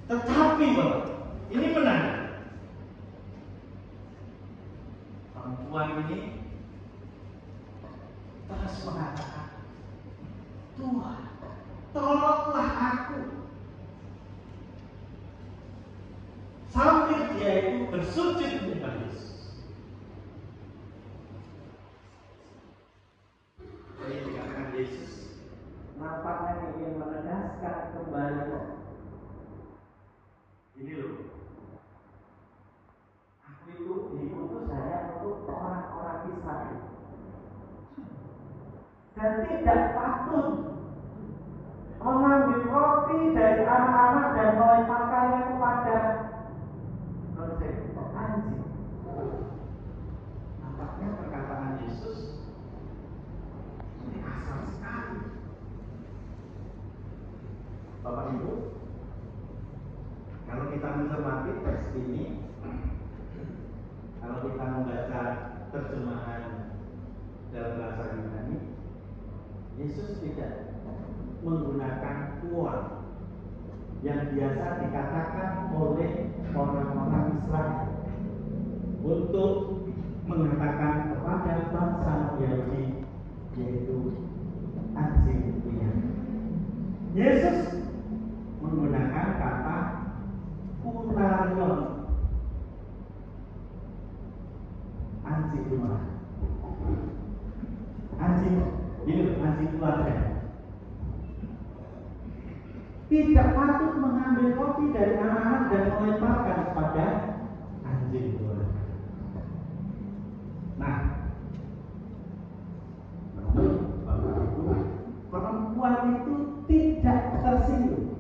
Tetapi Bapak, ini benar. Perempuan ini terus mengatakan, Tuhan, tolonglah aku. Sambil dia itu bersujud menyembah Yesus. Jadi dikatakan Yesus nampaknya ingin menegaskan kembali. Ini loh, aku itu diutus hanya untuk orang-orang Israel dan tidak patut mengambil roti dari anak-anak dan melemparkannya kepada anjing. Nampaknya perkataan Yesus ini kasar sekali. Bapak Ibu, kalau kita mencermati teks ini, kalau kita membaca terjemahan dalam bahasa Yunani, Yesus tidak menggunakan uang yang biasa dikatakan oleh orang-orang Israel untuk mengatakan kepada bangsa Yahudi, yaitu anjing piaraan. Yesus menggunakan kata kunarion, anjing rumah, anjing ini, anjing keluarga. Tidak patut mengambil roti dari anak-anak dan melemparkan kepada anjing keluarga. Nah, namun Bapak Ibu, perempuan itu tidak tersinggung.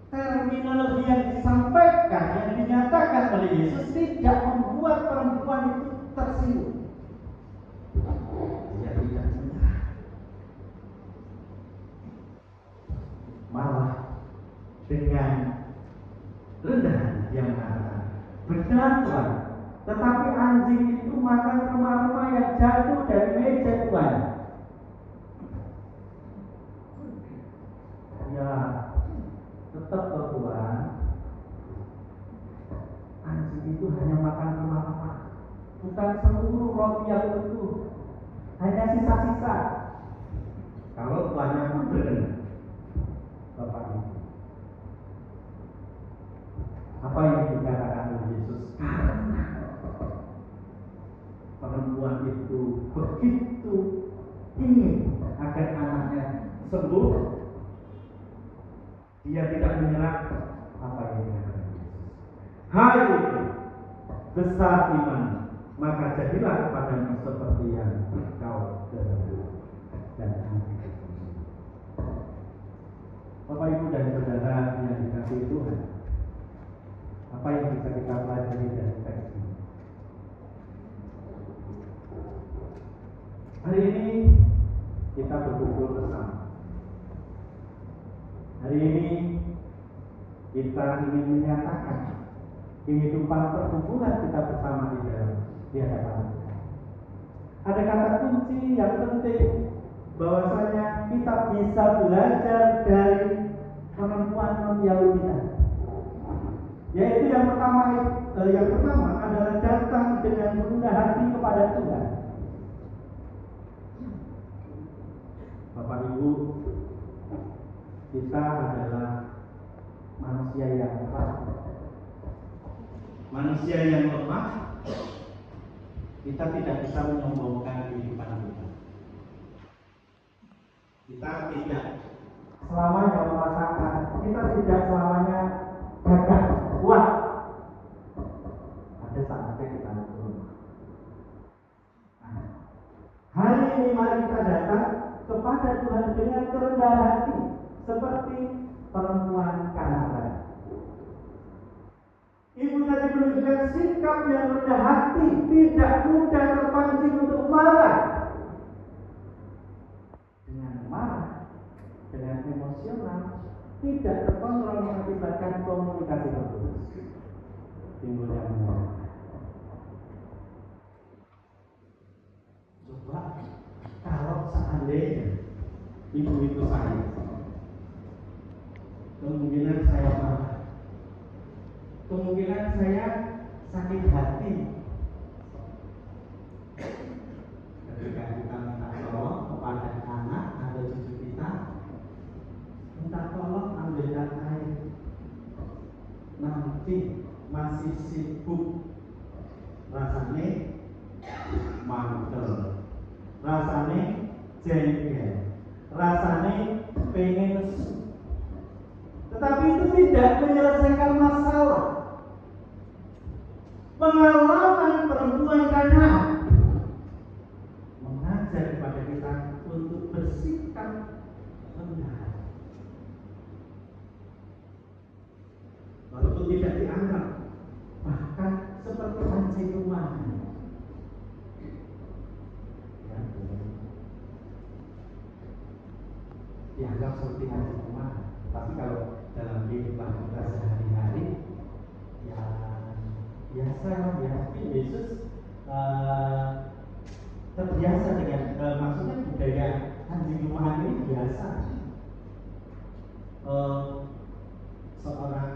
Terminologi yang disampaikan, yang dinyatakan oleh Yesus tidak membuat perempuan itu tersinggung. Dia tidak menyerah, malah dengan rendah dia mengatakan, benar Tuhan, tetapi anjing itu makan remah-remah yang jatuh dari meja Tuhan. Ya, tetap Tuhan, anjing itu hanya makan remah-remah, bukan seluruh roti yang utuh, hanya sisa-sisa. Kalau tuannya pudel, Bapak Ibu, apa yang dikatakan oleh Yesus? Karena perempuan itu begitu ingin agar anaknya sembuh, dia tidak menyerah. Apa yang dikatakan Yesus? Hai itu besar iman, maka jadilah kepadamu seperti yang kau kehendaki. Dan Bapak Ibu dan Saudara yang dikasihi Tuhan, apa yang bisa kita pelajari dari teks ini? Hari ini kita berkumpul bersama. Hari ini kita ingin menyatakan kehidupan perkumpulan kita bersama di hadapan Tuhan. Ada kata kunci yang penting, bahwasanya kita bisa belajar dari perempuan non-Yahudi, yaitu yang pertama adalah datang dengan rendah hati kepada Tuhan. Bapak Ibu, kita adalah manusia yang lemah. Manusia yang lemah, kita tidak bisa menyombongkan kehidupan kita. Kita tidak selamanya merasakan, kita tidak selamanya gagah, kuat. Ada saatnya kita turun. Hari ini mari kita datang kepada Tuhan dengan kerendahan hati, seperti perempuan Kanaan. Ibu tadi menunjukkan sikap yang rendah hati, tidak mudah terpancing untuk marah. Dengan marah, dengan emosional, tidak terkontrol mengakibatkan komunikasi terputus. Timbul yang marah. Coba kalau seandainya ibu itu saya, kemungkinan saya marah, kemungkinan saya sakit hati ketika kita minta tolong kepada anak atau cucu kita, minta tolong ambilkan air, nanti masih sibuk, rasanya mantel, rasanya jengkel, rasanya pengen susu. Tetapi itu tidak menyelesaikan masalah. Pengalaman perempuan Kanaan mengajar kepada kita untuk bersikap rendah, walaupun tidak dianggap, bahkan seperti anjing rumahan. Dianggap seperti anjing rumahan, tapi kalau dalam kehidupan kita sehari-hari, ya biasa ya. Yesus terbiasa dengan maksudnya budaya anjing rumahan ini biasa. Seorang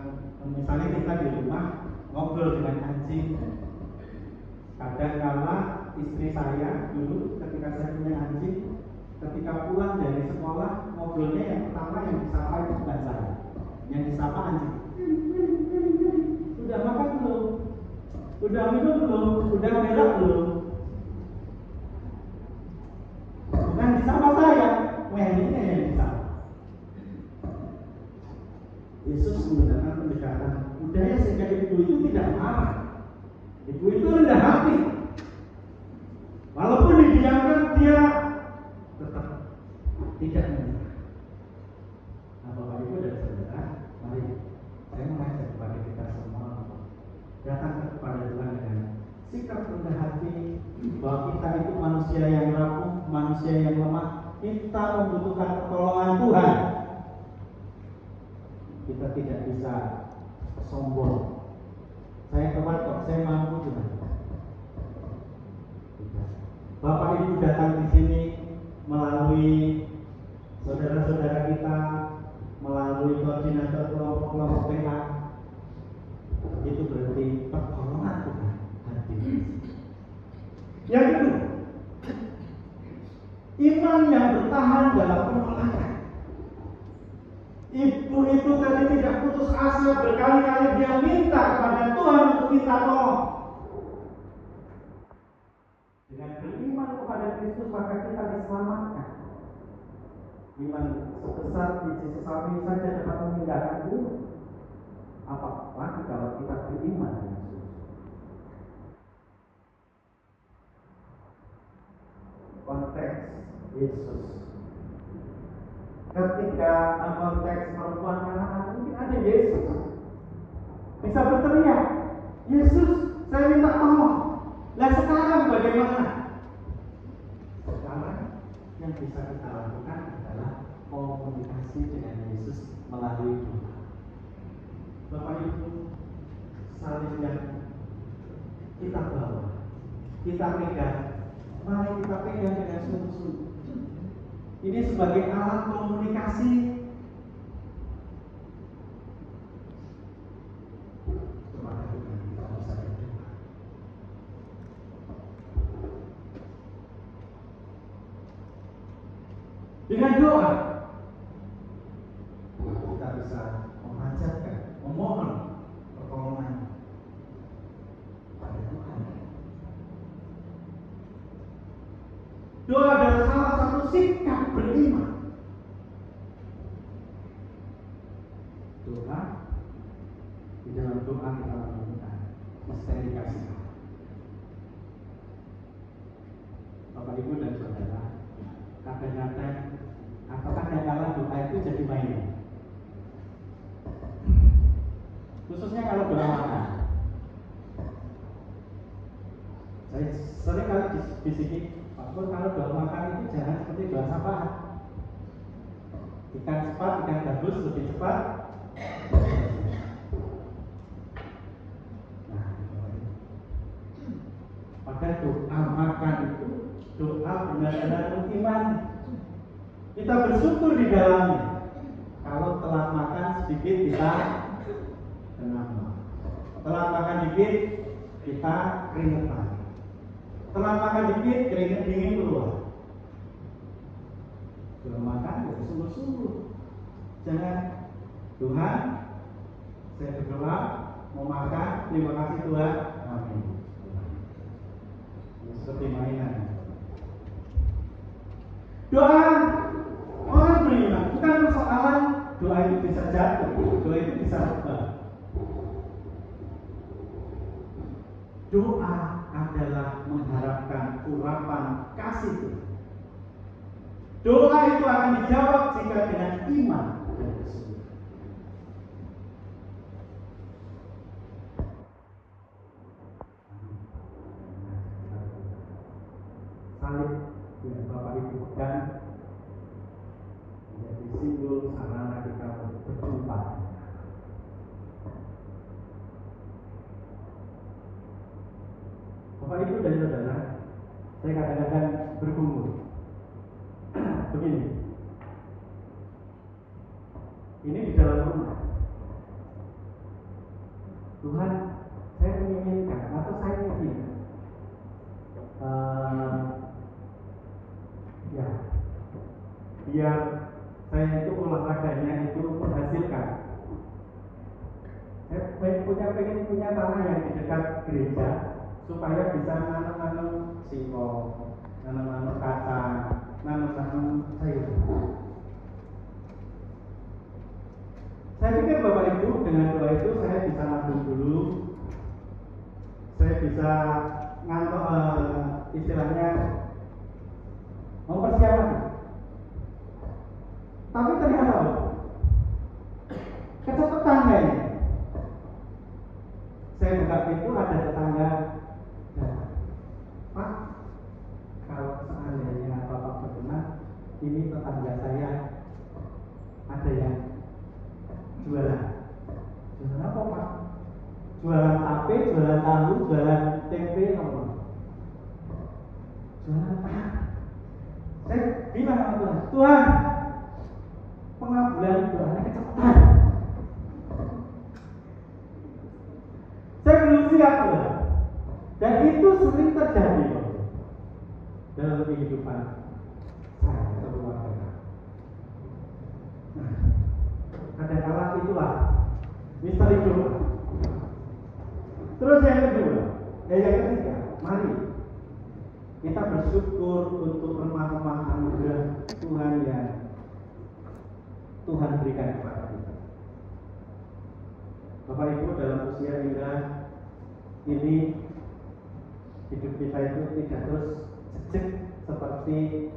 misalnya kita di rumah ngobrol dengan anjing, kadang kala istri saya dulu ketika saya punya anjing, ketika pulang dari sekolah ngobrolnya yang pertama yang disapa itu bukan saya, yang disapa anjing. Udah makan belum? Udah minum belum? Udah berak belum? Bukan disapa saya, ini yang disapa. Yesus menggunakan pendekatan budaya sehingga ibu itu tidak marah. Ibu itu rendah hati. Walaupun didiamkan, dia tetap tidak menyerah. Nah, Bapak Ibu dan Saudara, mari saya mengajak kepada kita semua datang kepada Tuhan dengan sikap rendah hati, bahwa kita itu manusia yang rapuh, manusia yang lemah, kita membutuhkan pertolongan Tuhan. Kita tidak bisa sombong. Saya kuat kok, saya mampu Tuhan. Bapak Ibu datang di sini melalui saudara-saudara kita, melalui koordinator kelompok-kelompok PA. Itu berarti pertolongan Tuhan hadir. Yang kedua, iman yang bertahan dalam penolakan. Ibu itu tadi tidak putus asa, berkali-kali dia minta kepada Tuhan untuk minta tolong. Dengan beriman kepada Kristus maka kita diselamatkan. Iman sebesar biji sesawi saja dapat memindahkan gunung. Apalagi kalau kita beriman dengan Yesus. Konteks Yesus. Ketika konteks perempuan Kanaan mungkin ada Yesus bisa berteriak, Yesus, saya minta tolong. Lah sekarang bagaimana? Sekarang yang bisa kita lakukan adalah komunikasi dengan Yesus melalui doa. Bapak Ibu, salib yang kita bawa, kita pegang, mari kita pegang dengan sungguh-sungguh. Ini sebagai alat komunikasi. Kepada Tuhan kita bisa berdoa. Dengan doa kita bisa memanjatkan, memohon pertolongan pada Tuhan. Doa adalah salah satu sikap beriman. Doa, di dalam doa kita menemukan misteri kasih. Bapak Ibu dan Saudara, kadang-kadang atau kadang-kadang doa itu jadi mainan. Khususnya kalau doa makan. Saya sering kali disini, Pak Pur, kalau doa makan itu jangan seperti doa sapaan. Ikan cepat, ikan gabus lebih cepat. Nah, pada doa makan itu doa benar-benar iman. Kita bersyukur di dalamnya. Kalau telah makan sedikit dikit kita tenang. Telat makan dikit kita keringetan. Telat makan dikit keringet dingin keluar. Belum makan ya sungguh-sungguh. Jangan, Tuhan, saya berdoa mau makan, terima kasih Tuhan, amin. Seperti mainan. Doa orang beriman bukan persoalan doa itu bisa jatuh, doa itu bisa rubah. Doa adalah mengharapkan urapan kasih Tuhan. Doa itu akan dijawab jika dengan iman dan kesungguhan. Salib yang Bapak Ibu pegang menjadi simbol sarana kita berjumpa. Bapak Ibu dan Saudara, saya kadang-kadang bergumul begini. Ini di dalam rumah. Tuhan, saya menginginkan atau saya ingin ya, biar saya itu olahraganya itu menghasilkan. Saya pengen punya tanah yang di dekat gereja supaya bisa nanam singkong, nanam kacang, nanam sayur. Saya pikir Bapak Ibu dengan doa itu saya bisa nabung dulu, saya bisa ngantor istilahnya mempersiapkan. Tapi ternyata kecepatan kayaknya. Saya buka pintu ada tetangga. Pak, kalau seandainya Bapak berkenan, ini tetangga saya ada yang jualan. Jualan apa Pak? Jualan tape, jualan tahu, jualan tempe, apa? Jualan apa? Saya bilang sama Tuhan, Tuhan, pengabulan doanya kecepatan. Saya belum siap Tuhan. Dan itu sering terjadi dalam kehidupan saya atau keluarga. Nah, kadang-kala itulah misteri doa. Terus yang kedua, yang ketiga, mari kita bersyukur untuk remah-remah anugerah Tuhan yang Tuhan berikan kepada kita. Bapak Ibu, dalam usia kita ini hidup kita itu tidak terus jejak seperti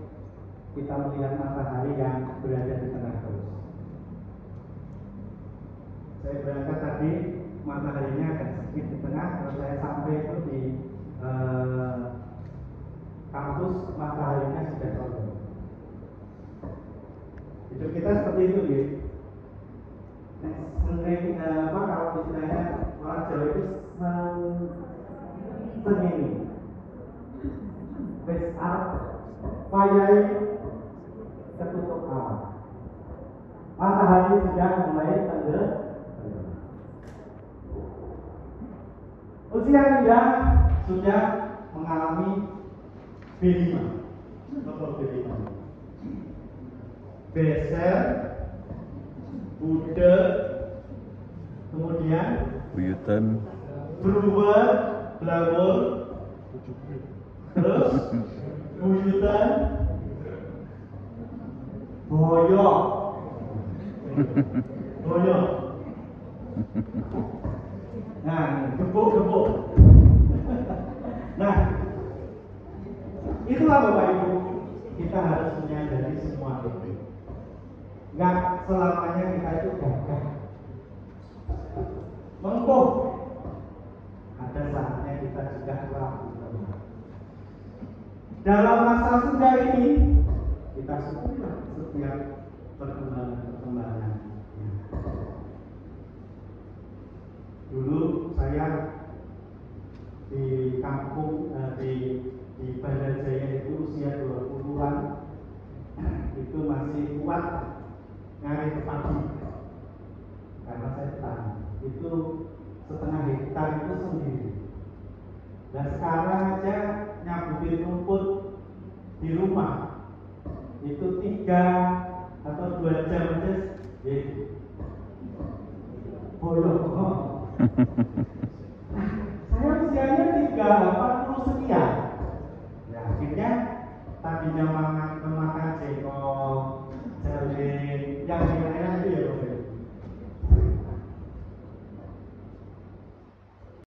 kita melihat matahari yang berada di tengah terus. Saya berangkat tadi, mataharinya agak sedikit di tengah. Kalau saya sampai itu di kampus, mataharinya sudah condong. Hidup kita seperti itu, gitu. Sering kalau istilahnya orang Jawa itu sengini. Wes arep payai ketutup awan. Matahari sudah mulai tenggelam. Usia Anda sudah mengalami B5. Apa B5? Beser, budek, kemudian buyutan, berubah, belabur, terus buyutan, boyok, boyok. Nah, gebuk. Nah, itulah Bapak Ibu, kita harus menyadari semua itu. Enggak selamanya kita itu gagah. Mengkuh. Ada saatnya kita juga rapuh. Dalam masa sudah ini, kita syukurilah setiap perkembangan. Dulu saya di kampung di Bandar Jaya itu usia 20-an itu masih kuat nyari padi. karena saya petani. Itu setengah hektar itu sendiri. Dan sekarang aja nyabutin rumput di rumah itu 3 atau 2 jam aja ya bolong. Saya usianya 40 sekian. Ya akhirnya tadinya